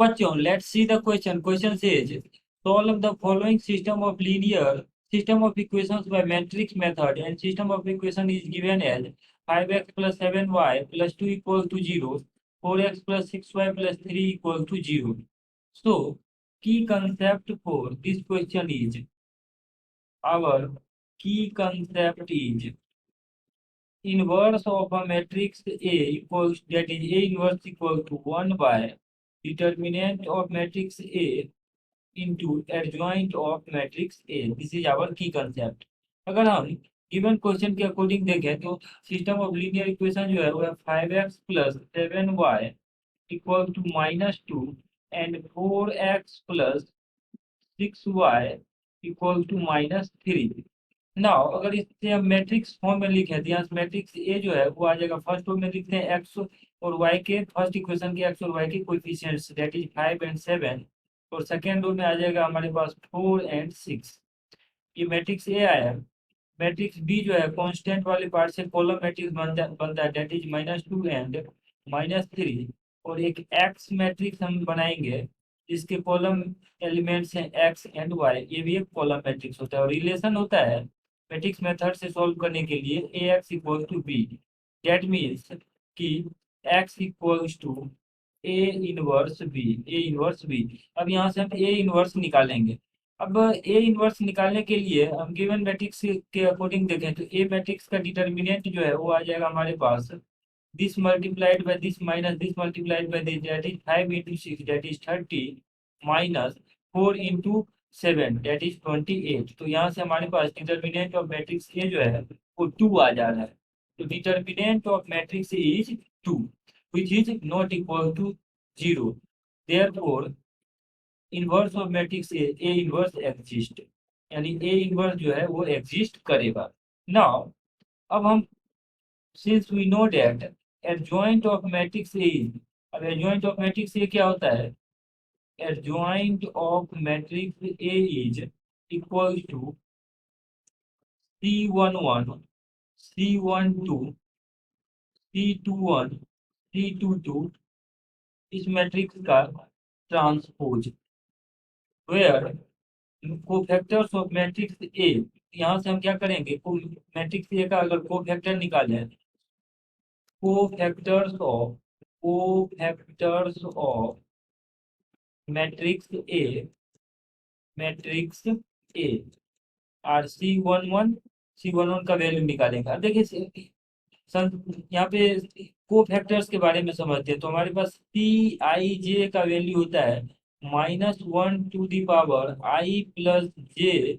Question. Let's see the question. Question says, solve the following system of equations by matrix method, and system of equation is given as 5x plus 7y plus 2 equals to 0, 4x plus 6y plus 3 equals to 0. So, key concept for this question is, our key concept is inverse of a matrix A equals, that is A inverse equal to 1 by determinant of matrix A into adjoint of matrix A. This is our key concept. अगर हम given question के according देखें तो system of linear equation जो है वो है 5x plus 7y equal to -2 and 4x plus 6y equal to -3. Now अगर इसे हम मैट्रिक्स फॉर्म में लिखें तो यहाँ मैट्रिक्स ए जो है वो आ जाएगा, फर्स्ट रो में लिखते हैं एक्स और वाई के, फर्स्ट इक्वेशन के एक्स और वाई के कोएफिशिएंट्स दैट इज 5 एंड 7, और सेकेंड रो में आ जाएगा हमारे पास 4 एंड 6. ये मैट्रिक्स ए आया. मैट्रिक्स बी जो है कांस्टेंट वाले पार्ट से कॉलम मैट्रिक्स बनता है दैट इज -2 एंड -3, और एक एक्स मैट्रिक्स हम बनाएंगे जिसके कॉलम एलिमेंट्स हैं एक्स एंड वाई. ये भी एक कॉलम मैट्रिक्स होता है और रिलेशन होता है मैट्रिक्स मेथड से सॉल्व करने के लिए A X equal to B. That means कि X equals to A inverse B. अब यहाँ से हम ए इनवर्स निकालेंगे. अब ए इनवर्स निकालने के लिए हम गिवन मैट्रिक्स के अकॉर्डिंग देखें तो ए मैट्रिक्स का डिटर्मिनेंट जो है वो आ जाएगा हमारे पास this multiplied by this minus this multiplied by this, that is 5 into 6 that is 30 minus 4 into 7 that is 28. तो यहाँ से हमारे पास डिटर्मिनेंट ऑफ मैट्रिक्स ए जो है वो 2 आ जा रहा है. तो determinant of matrix A is 2 which is not equal to 0. Therefore, inverse of matrix A inverse exist, यानी ए इनवर्स जो है वो एग्जिस्ट करेगा. नाउ अब हम since we know that adjoint of matrix A, अब एडजॉइंट ऑफ मैट्रिक्स ए क्या होता है? Adjoint of matrix A is equal to C11 C12 C21 C22 इस मैट्रिक्स का transpose, where cofactors of matrix A. यहाँ से हम क्या करेंगे, मैट्रिक्स ए का अगर कोफैक्टर निकालें, cofactors of matrix A R C11 का वैल्यू निकालेंगे. अब देखिए यहाँ पे कोफैक्टर्स के बारे में समझते हैं तो हमारे पास Cij का वैल्यू होता है -1 to the power i plus j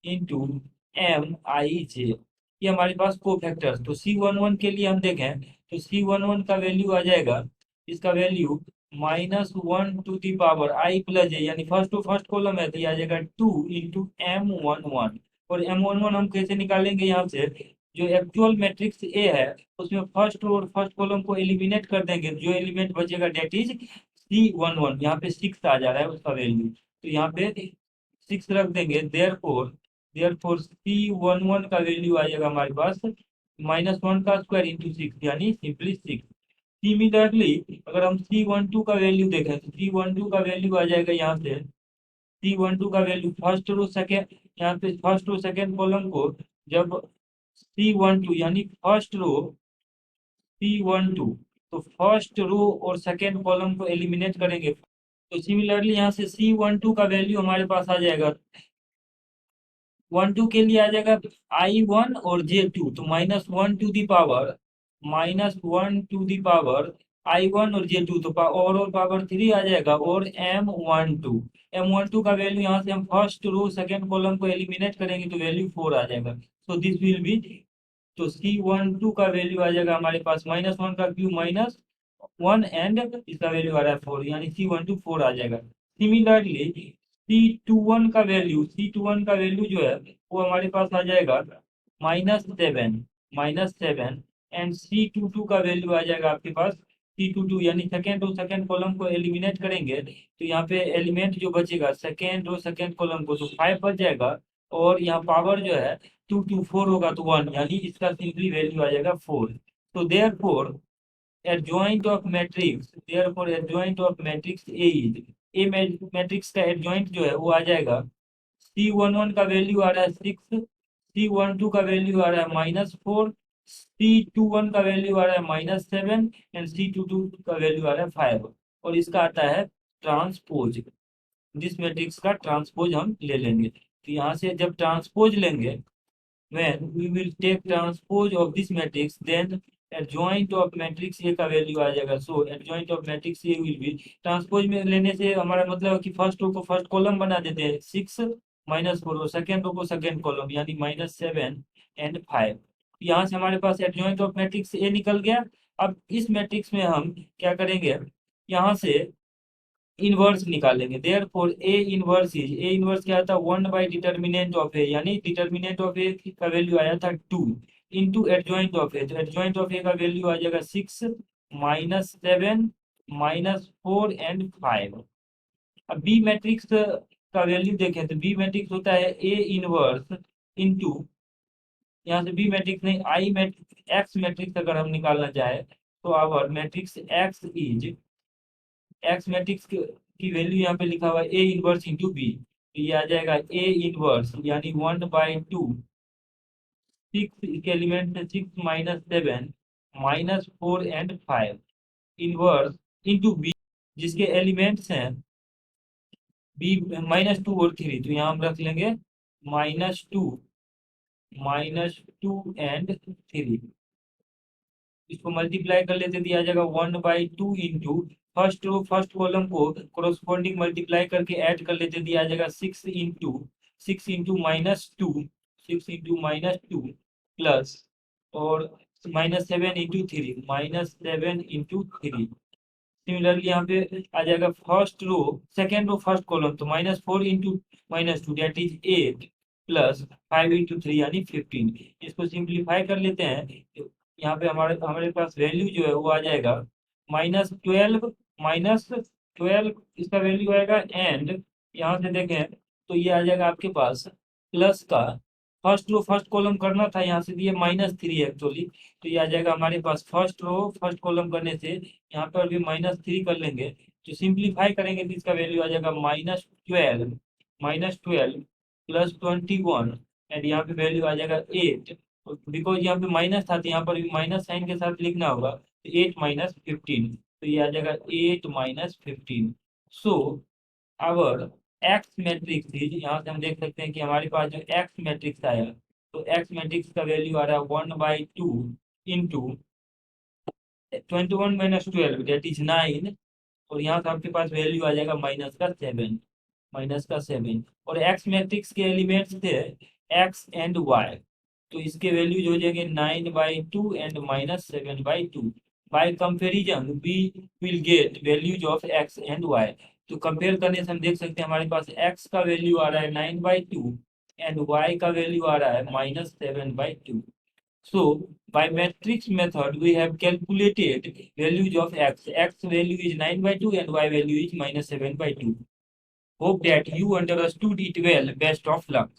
into Mij. ये हमारे पास कोफैक्टर्स. तो C11 के लिए हम देखें तो C11 का वैल्यू आ जाएगा, इसका value -1 to the power i plus J, यानी फर्स्ट कॉलम है तो ये आ जाएगा 2 इंटू M11. और M11 हम कैसे निकालेंगे? यहाँ से जो एक्चुअल मैट्रिक्स ए है उसमें फर्स्ट रो और फर्स्ट कॉलम को एलिमिनेट कर देंगे, जो एलिमेंट बचेगा डेट इज C11. यहाँ पे 6 आ जा रहा है उसका वैल्यू, तो यहाँ पे 6 रख देंगे. देयरफॉर C11 का वैल्यू आ जाएगा हमारे पास -1 का स्क्वायर इंटू 6, यानी सिंपली 6. सिमिलरली अगर हम C12 का वैल्यू देखें तो C12 का वैल्यू आ जाएगा यहाँ से C12 का वैल्यू फर्स्ट रो सेकेंड, यहाँ पे फर्स्ट रो सेकेंड कॉलम को जब C12 यानी फर्स्ट रो C12, तो फर्स्ट रो और सेकेंड कॉलम को एलिमिनेट करेंगे. तो सिमिलरली यहाँ से C12 का वैल्यू हमारे पास आ जाएगा 12 के लिए आ जाएगा I1 और J2, तो -1 टू दी पावर I1 और J2, तो ओवरऑल पावर 3 आ जाएगा. और M12 का वैल्यू यहाँ से हम फर्स्ट रो सेकेंड कॉलम को एलिमिनेट करेंगे तो वैल्यू 4 आ जाएगा. सो दिस विल बी, तो C12 का वैल्यू आ जाएगा हमारे पास -1 का क्यूब -1 एंड इसका वैल्यू आ रहा है 4, यानी C12 4 आ जाएगा. सिमिलरली C21 का वैल्यू जो है वो हमारे पास आ जाएगा -7 एंड C22 का वैल्यू आ जाएगा आपके पास C22, यानी सेकेंड कॉलम को एलिमिनेट करेंगे तो यहाँ पे एलिमेंट जो बचेगा सेकेंड कॉलम को, तो 5 बच जाएगा. और यहाँ पावर जो है 2 to 4 होगा तो 1, यानी इसका सिंपली वैल्यू आ जाएगा 4. तो therefore adjoint of matrix, therefore adjoint of matrix A is, A matrix का adjoint जो है वो आ जाएगा, C11 का वैल्यू आ रहा है 6, C12 का वैल्यू आ रहा है -4, C21 का वैल्यू आ रहा है -7 एंड C22 का वैल्यू आ रहा है 5, और इसका आता है ट्रांसपोज। जिस मैट्रिक्स का ट्रांसपोज हम ले लेंगे, तो यहाँ से जब ट्रांसपोज लेंगे, when we will take transpose of this matrix, then adjoint of matrix A का वैल्यू आ जाएगा। सो adjoint of matrix A will be, transpose में लेने से हमारा मतलब है कि फर्स्ट रो को फर्स्ट कॉलम बना देते हैं 6 -4, और सेकेंड रो को सेकेंड कॉलम यानी -7 एंड 5। यहाँ से हमारे पास adjoint of matrix A निकल गया। अब इस मैट्रिक्स में हम क्या करेंगे, यहाँ से इनवर्स निकालेंगे। देयरफॉर ए इनवर्स क्या था, 1 बाई डिटर्मिनेंट ऑफ ए, यानी डिटर्मिनेंट ऑफ ए का वैल्यू आया था 2 इंटू एडजॉइंट ऑफ ए, तो एडजॉइंट ऑफ ए का वैल्यू आ जाएगा 6 -7 -4 एंड 5। अब बी मैट्रिक्स का वैल्यू देखें तो बी मैट्रिक्स होता है ए इनवर्स इंटू, यहाँ से बी मैट्रिक्स नहीं, आई मैट्रिक्स एक्स मैट्रिक्स अगर हम निकालना चाहे तो our matrix X is, X matrix की वैल्यू यहाँ पे लिखा हुआ है ए इनवर्स इंटू बी, तो ये आ जाएगा ए इनवर्स यानी 1/2, 6 के एलिमेंट है 6 -7 -4 एंड 5 इनवर्स इंटू बी, जिसके एलिमेंट्स हैं बी -2 और 3, तो यहाँ हम रख लेंगे -2 एंड 3। इसको मल्टीप्लाई कर लेते दिया जाएगा 1/2 into first row first column को कोरोस्पोंडिंग मल्टीप्लाई करके ऐड कर लेते दिया जाएगा 6 इंटू -2, 6 इंटू -2 प्लस, और -7 इंटू 3, -7 इंटू 3। सिमिलरली यहाँ पे आ जाएगा first row second row first column, तो -4 into -2 that is 8 plus 5 into 3 यानी 15। इसको सिंप्लीफाई कर लेते हैं, यहाँ पे हमारे हमारे पास वैल्यू जो है वो आ जाएगा -12 इसका वैल्यू आएगा, एंड यहाँ से देखें तो ये आ जाएगा आपके पास प्लस का, फर्स्ट रो फर्स्ट कॉलम करना था, यहाँ से दिए -3 एक्चुअली, तो ये आ जाएगा हमारे पास फर्स्ट रो फर्स्ट कॉलम करने से यहाँ पर भी -3 कर लेंगे, तो सिंप्लीफाई करेंगे तो इसका वैल्यू आ जाएगा -12 प्लस 21, एंड यहाँ पे वैल्यू आ जाएगा 8, बिकॉज यहाँ पे माइनस था तो यहाँ पर भी माइनस साइन के साथ लिखना होगा, तो 8 - 15, तो ये आ जाएगा 8 - 15। सो आवर एक्स मैट्रिक्स थी, यहाँ से हम देख सकते हैं कि हमारे पास जो एक्स मैट्रिक्स आया, तो एक्स मैट्रिक्स का वैल्यू आ रहा है 1/2 इंटू 21 - 12 दैट इज 9, और यहाँ से आपके पास वैल्यू आ जाएगा -7, और एक्स मैट्रिक्स के एलिमेंट्स थे एक्स एंड वाई, तो इसके वैल्यूज हो जाएंगे 9/2 and -7/2। By comparison we will get values of X and Y, तो कंपेयर करने से हम देख सकते हैं हमारे पास एक्स का वैल्यू आ रहा है 9/2 एंड वाई का वैल्यू आ रहा है -7/2। So by matrix method we have calculated values of x. X value is 9/2 and y value is -7/2. Hope that you understood it well. Best of luck.